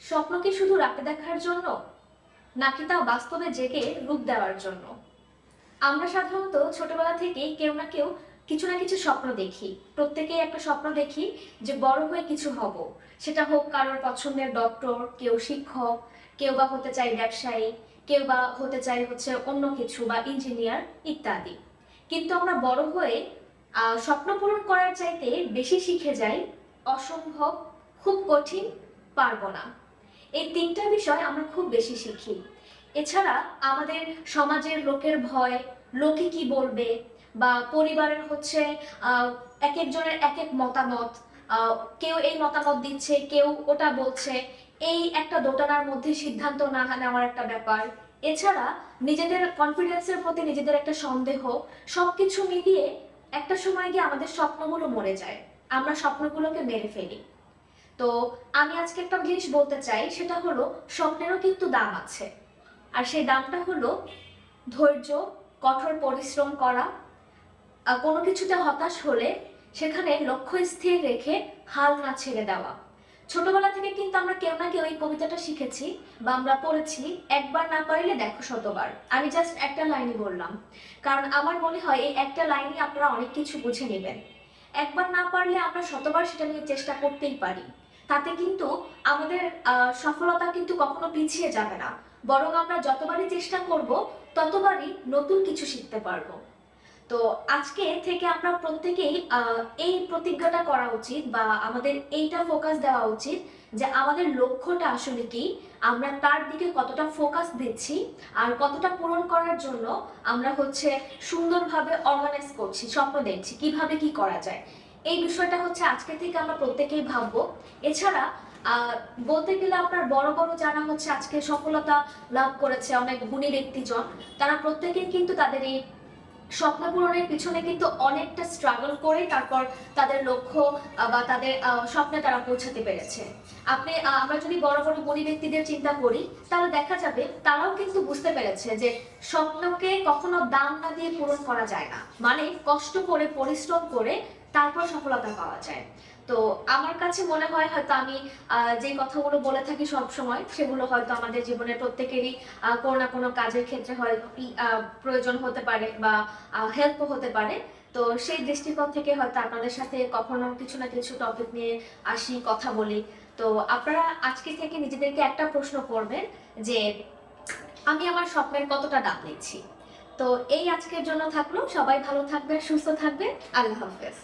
স্বপ্ন কি শুধু রাতে দেখার জন্য, নাকি তা বাস্তবে জেগে রূপ দেওয়ার জন্য? আমরা সাধারণত ছোটবেলা থেকেই কেউ না কেউ কিছু না কিছু স্বপ্ন দেখি। প্রত্যেকেই একটা স্বপ্ন দেখি যে বড় হয়ে কিছু হব। সেটা হোক কারোর পছন্দের ডক্টর, কেউ শিক্ষক, কেউ বা হতে চায় ব্যবসায়ী, কেউ বা হতে চায় অন্য কিছু বা ইঞ্জিনিয়ার ইত্যাদি। কিন্তু আমরা বড় হয়ে স্বপ্ন পূরণ করার চাইতে বেশি শিখে যাই অসম্ভব, খুব কঠিন, পারবো না। এই তিনটা বিষয় আমরা খুব বেশি শিখি। এছাড়া আমাদের সমাজের লোকের ভয়, লোকে কি বলবে, বা পরিবারের এক একজনের এক এক মতামত, কেউ এই মতামত দিচ্ছে, কেউ ওটা বলছে, এই একটা দোটানার মধ্যে সিদ্ধান্ত না নেওয়ার একটা ব্যাপার। এছাড়া নিজেদের কনফিডেন্সের প্রতি নিজেদের একটা সন্দেহ, সবকিছু মিলিয়ে একটা সময় গিয়ে আমাদের স্বপ্নগুলো মরে যায়, আমরা স্বপ্নগুলোকে মেরে ফেলি। তো আমি আজকে একটা জিনিস বলতে চাই, সেটা হলো স্বপ্নেরও কিন্তু দাম আছে। আর সেই দামটা হলো ধৈর্য, কঠোর পরিশ্রম করা, কোনো কিছুতে হতাশ হলে সেখানে লক্ষ্য স্থির রেখে হাল না ছেড়ে দেওয়া। ছোটবেলা থেকে কিন্তু আমরা কেউ না কেউ এই কবিতাটা শিখেছি বা আমরা পড়েছি, একবার না পারলে দেখো শতবার। আমি জাস্ট একটা লাইনই বললাম, কারণ আমার মনে হয় এই একটা লাইনই আপনারা অনেক কিছু বুঝে নেবেন। একবার না পারলে আমরা শতবার সেটা নিয়ে চেষ্টা করতেই পারি। তাতে কিন্তু আমাদের সফলতা কিন্তু কখনো পিছিয়ে যাবে না, বরং আমরা যতবারই চেষ্টা করব ততবারই নতুন কিছু শিখতে পারবো। তো আজকে থেকে আমরা প্রত্যেকেই এই প্রতিজ্ঞাটা করা উচিত, বা আমাদের এইটা ফোকাস দেওয়া উচিত যে আমাদের লক্ষ্যটা আসলে কি, আমরা তার দিকে কতটা ফোকাস দিচ্ছি, আর কতটা পূরণ করার জন্য আমরা সুন্দরভাবে অর্গানাইজ করছি, স্বপ্ন দেখছি কিভাবে কি করা যায়। এই বিষয়টা আজকে থেকে আমরা প্রত্যেকেই ভাববো। এছাড়া বলতে গেলে আপনার বড় বড় যারা আজকে সফলতা লাভ করেছে, অনেক গুণী ব্যক্তিজন, তারা প্রত্যেকেই কিন্তু তাদের এই স্বপ্ন পূরণের পিছনে কিন্তু অনেকটা স্ট্রাগল করে তারপর তাদের লক্ষ্য বা তাদের স্বপ্নে তারা পৌঁছাতে পেরেছে। আমরা যদি বড় বড় গুণী ব্যক্তিদের চিন্তা করি, তাহলে দেখা যাবে তারাও কিন্তু বুঝতে পেরেছে যে স্বপ্নকে কখনো দাম না দিয়ে পূরণ করা যায় না, মানে কষ্ট করে পরিশ্রম করে তারপর সফলতা পাওয়া যায়। তো আমার কাছে মনে হয় হয়তো আমি যে কথাগুলো বলে থাকি সব সময়, সেগুলো হয়তো আমাদের জীবনের প্রত্যেকেরই কোনো না কোনো কাজের ক্ষেত্রে হয়তো প্রয়োজন হতে পারে বা হেল্পও হতে পারে। তো সেই দৃষ্টিকোণ থেকে হয়তো আপনাদের সাথে কখনো কিছু না কিছু টপিক নিয়ে আসি, কথা বলি। তো আপনারা আজকে থেকে নিজেদেরকে একটা প্রশ্ন করবেন যে আমি আমার স্বপ্নের কতটা দাম নিচ্ছি। তো এই আজকের জন্য থাকলো। সবাই ভালো থাকবেন, সুস্থ থাকবেন। আল্লাহ হাফেজ।